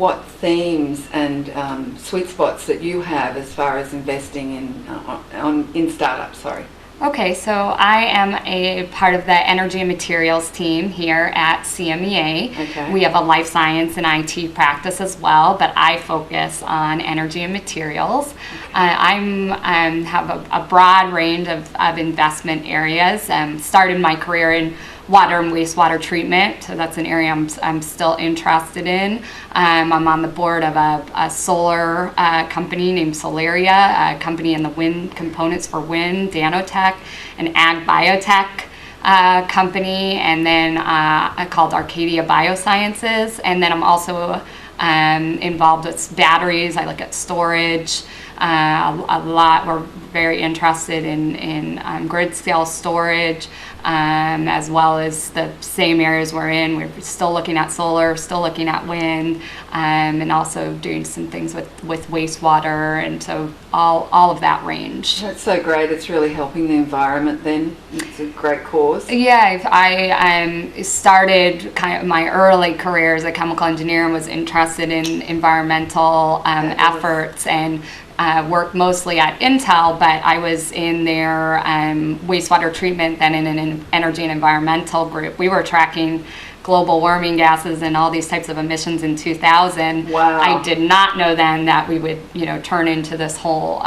what themes and sweet spots that you have as far as investing in startups. Sorry. Okay, so I am a part of the energy and materials team here at CMEA. Okay. We have a life science and IT practice as well, but I focus on energy and materials. Okay. I have a broad range of investment areas. Started my career in water and wastewater treatment, so that's an area I'm still interested in. I'm on the board of a solar company named Solaria, a company in the wind components for wind, Danotech, an ag biotech company, and then called Arcadia Biosciences. And then I'm also involved with batteries. I look at storage a lot. We're very interested in grid scale storage, as well as the same areas we're in. We're still looking at solar, still looking at wind, and also doing some things with wastewater, and so all of that range. That's so great. It's really helping the environment then. It's a great cause. Yeah, I started kind of my early career as a chemical engineer and was interested in environmental efforts, and worked mostly at Intel, but I was in their wastewater treatment, then in an energy and environmental group. We were tracking global warming gases and all these types of emissions in 2000. Wow. I did not know then that we would, turn into this whole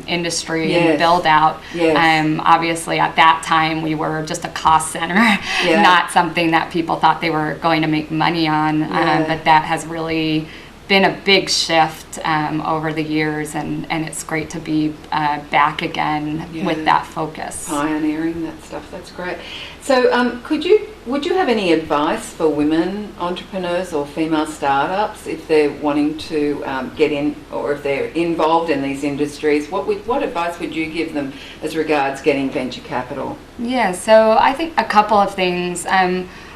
industry Yes. and build out. Yes. Obviously, at that time, we were just a cost center, Yeah. not something that people thought they were going to make money on. Yeah. But that has really been a big shift over the years, and it's great to be back again with that focus. Pioneering that stuff. That's great. So would you have any advice for women entrepreneurs or female startups if they're wanting to get in, or if they're involved in these industries? What advice would you give them as regards getting venture capital? Yeah, so I think a couple of things.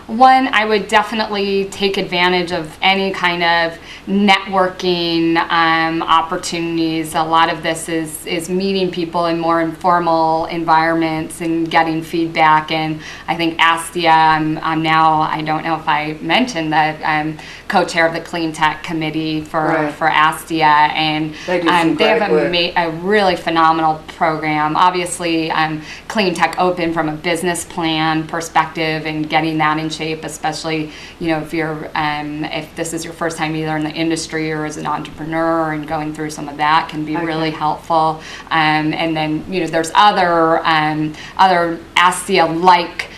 One, I would definitely take advantage of any kind of networking opportunities. A lot of this is meeting people in more informal environments and getting feedback. And I think ASTIA, I'm now, I don't know if I mentioned that I'm co-chair of the Clean Tech Committee for ASTIA, and they have a really phenomenal program. Obviously, Clean Tech Open from a business plan perspective and getting that in shape, especially if you're if this is your first time either in the industry or as an entrepreneur, and going through some of that can be really helpful. And then there's other ASTIA like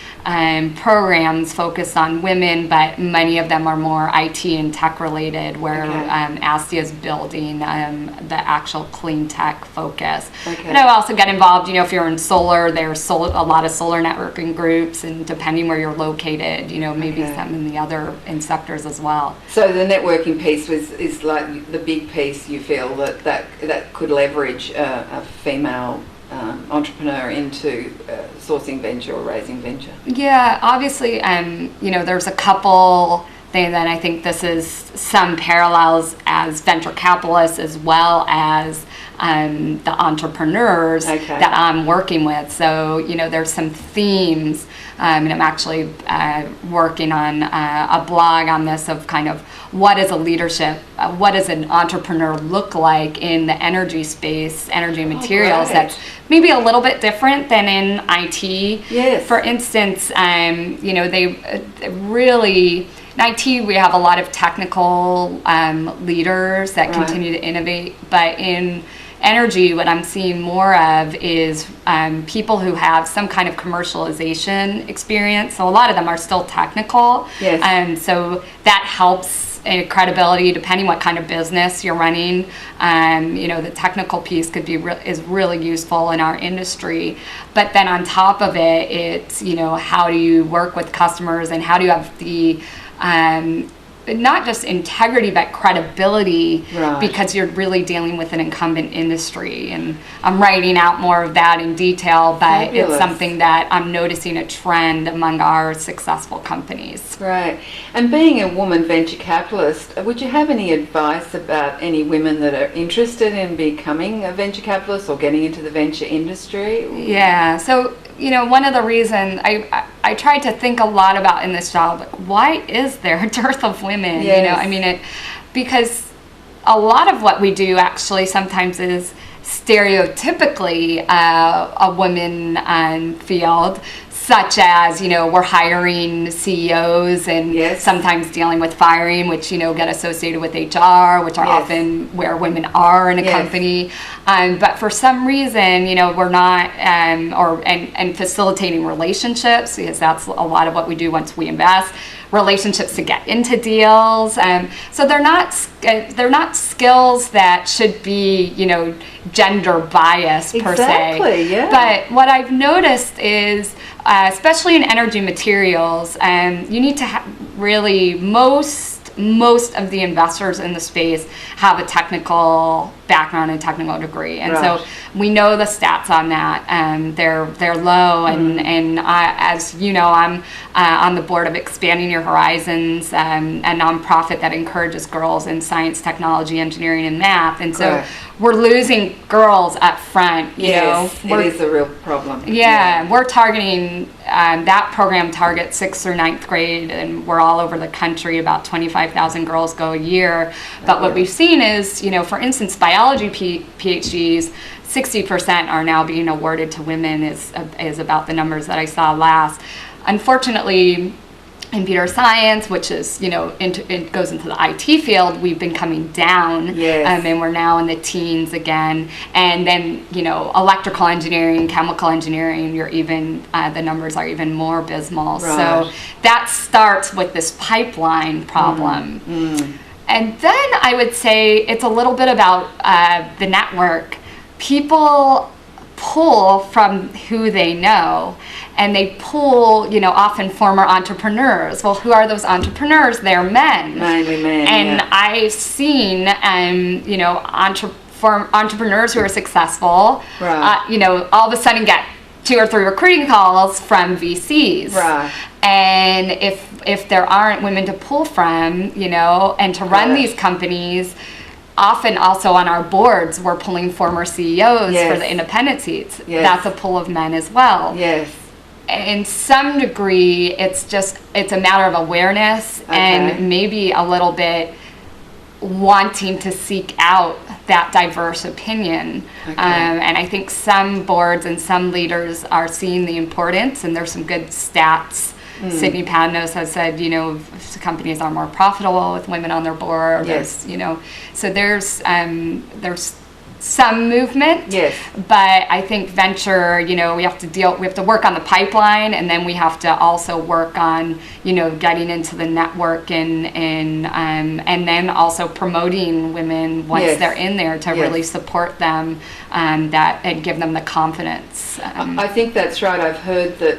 programs focused on women, but many of them are more IT and tech related, where ASTIA is building the actual clean tech focus. And I also get involved, if you're in solar, there's a lot of solar networking groups, and depending where you're located, maybe some in the other sectors as well. So the networking piece is like the big piece you feel that could leverage a female entrepreneur into sourcing venture or raising venture? Yeah, obviously, there's a couple things that I think this is some parallels as venture capitalists as well as the entrepreneurs that I'm working with. So, there's some themes, and I'm actually working on a blog on this of kind of what is a leadership, what does an entrepreneur look like in the energy space, energy materials, that's maybe a little bit different than in IT. Yes. For instance, they really, in IT, we have a lot of technical leaders that continue to innovate, but in energy, what I'm seeing more of is people who have some kind of commercialization experience. So a lot of them are still technical. Yes. So that helps credibility depending what kind of business you're running. The technical piece is really useful in our industry. But then on top of it, it's how do you work with customers, and how do you have the not just integrity but credibility, because you're really dealing with an incumbent industry. And I'm writing out more of that in detail, but it's something that I'm noticing a trend among our successful companies. Right. And being a woman venture capitalist, would you have any advice about any women that are interested in becoming a venture capitalist or getting into the venture industry? Yeah, so one of the reasons I tried to think a lot about in this job, like, why is there a dearth of women? Yes. Because a lot of what we do actually sometimes is stereotypically a women field, such as, we're hiring CEOs and Yes. sometimes dealing with firing, which, get associated with HR, which are Yes. often where women are in a Yes. company. But for some reason, we're not, and facilitating relationships, because that's a lot of what we do once we invest, relationships to get into deals. So they're not skills that should be, gender biased per se. Exactly, yeah. But what I've noticed is, especially in energy materials, you need to really, most of the investors in the space have a technical background and technical degree, and Right. so we know the stats on that. They're low, and as you know, I'm on the board of Expanding Your Horizons, a nonprofit that encourages girls in science, technology, engineering, and math, and so Correct. we're losing girls up front. Yes, it We're- is a real problem. yeah, we're targeting, that program targets 6th or 9th grade, and we're all over the country. About 25,000 girls go a year. But what we've seen is, for instance, biology PhDs, 60% are now being awarded to women, is about the numbers that I saw last. Unfortunately, in computer science, which is, it goes into the IT field, we've been coming down. Yes. And we're now in the teens again. And then, electrical engineering, chemical engineering, the numbers are even more abysmal. Right. So that starts with this pipeline problem. And then I would say it's a little bit about the network. People pull from who they know, and they pull, often former entrepreneurs. Well, who are those entrepreneurs? They're men. Mainly men, And yeah. I've seen, entrepreneurs who are successful, Right. all of a sudden get 2 or 3 recruiting calls from VCs. Right. And if there aren't women to pull from, and to run Correct. these companies, often also on our boards, we're pulling former CEOs Yes. for the independent seats. Yes. That's a pull of men as well. Yes. In some degree, it's a matter of awareness Okay. and maybe a little bit wanting to seek out that diverse opinion. Okay. And I think some boards and some leaders are seeing the importance, and there's some good stats. Sydney Padnos has said, companies are more profitable with women on their board. Yes. So there's some movement. Yes. But I think venture, we have to work on the pipeline, and then we have to also work on, getting into the network and then also promoting women once Yes. they're in there to Yes. really support them, and give them the confidence. I think that's right. I've heard that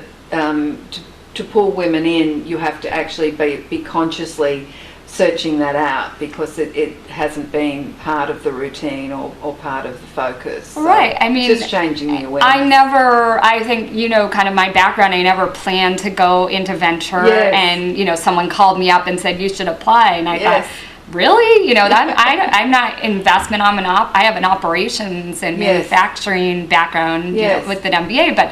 to pull women in, you have to actually be consciously searching that out, because it hasn't been part of the routine or part of the focus. So Right. I mean, just changing the awareness. I think, kind of my background, I never planned to go into venture. Yes. And, someone called me up and said, you should apply. And I Yes. thought, really? I'm not investment, I have an operations and Yes. manufacturing background, Yes. with an MBA, but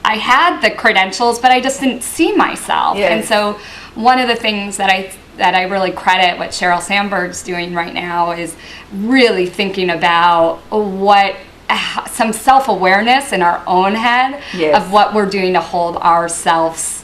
I had the credentials, but I just didn't see myself. Yes. And so one of the things that I really credit what Sheryl Sandberg's doing right now is really thinking about some self-awareness in our own head. Yes. Of what we're doing to hold ourselves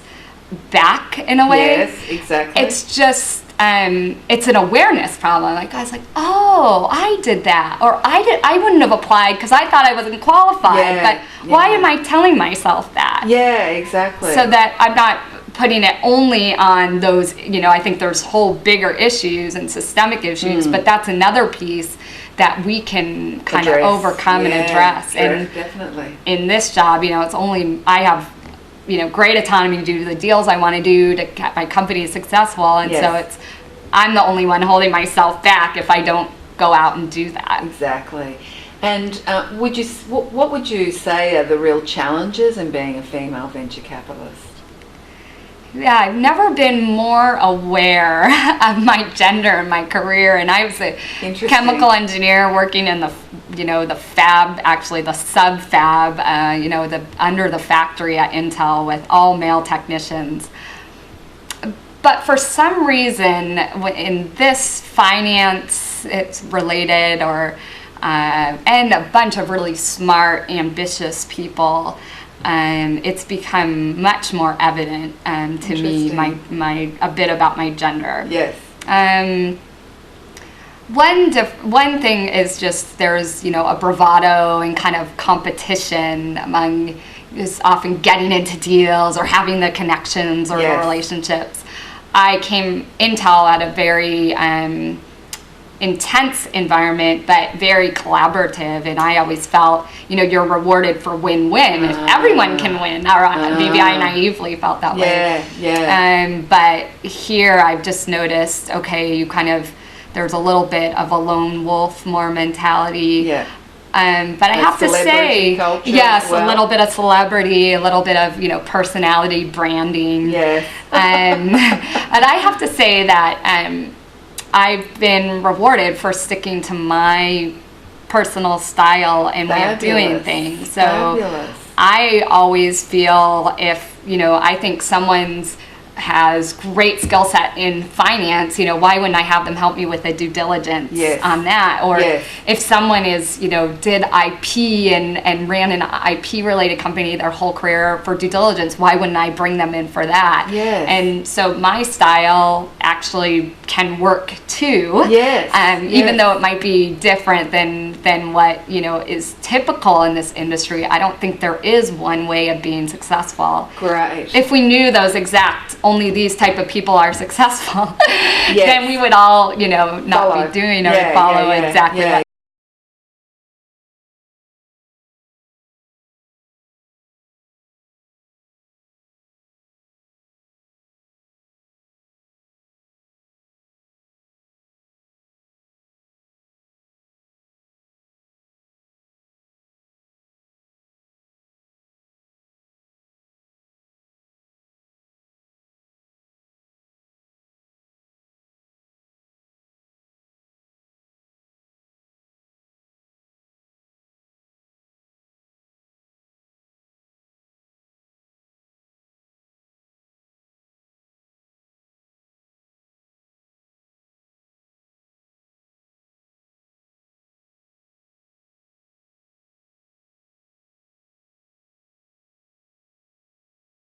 back in a way. Yes, exactly. It's just it's an awareness problem. Like, I was like, oh, I did that, or I wouldn't have applied because I thought I wasn't qualified. Yeah, But why am I telling myself that? Yeah, exactly. So that I'm not putting it only on those, I think there's whole bigger issues and systemic issues, but that's another piece that we can kind of overcome and address. And definitely. in this job, it's only, I have, great autonomy to do the deals I want to do to get my company successful. And Yes. so I'm the only one holding myself back if I don't go out and do that. Exactly. And what would you say are the real challenges in being a female venture capitalist? I've never been more aware of my gender in my career, and I was a chemical engineer working in the fab, actually the sub fab, under the factory at Intel with all male technicians. But for some reason, in this finance, it's related, and a bunch of really smart, ambitious people, it's become much more evident to me, a bit about my gender. Yes. One thing is just there's a bravado and kind of competition among is often getting into deals or having the connections or the relationships. I came Intel at a very intense environment, but very collaborative, and I always felt you're rewarded for win-win. Everyone can win, or maybe I naively felt that way. But here I've just noticed, there's a little bit of a lone wolf more mentality. But I have to say, yes, a little bit of celebrity, a little bit of personality branding. Yes. And I have to say that I've been rewarded for sticking to my personal style and way of doing things. So I always feel if I think someone's has great skill set in finance, why wouldn't I have them help me with the due diligence on that? Or if someone is, did IP and ran an IP related company their whole career for due diligence, why wouldn't I bring them in for that? And so my style actually can work too. Even though it might be different than what, is typical in this industry, I don't think there is one way of being successful. Great. If we knew those exact only these type of people are successful, then we would all, not be doing or follow exactly what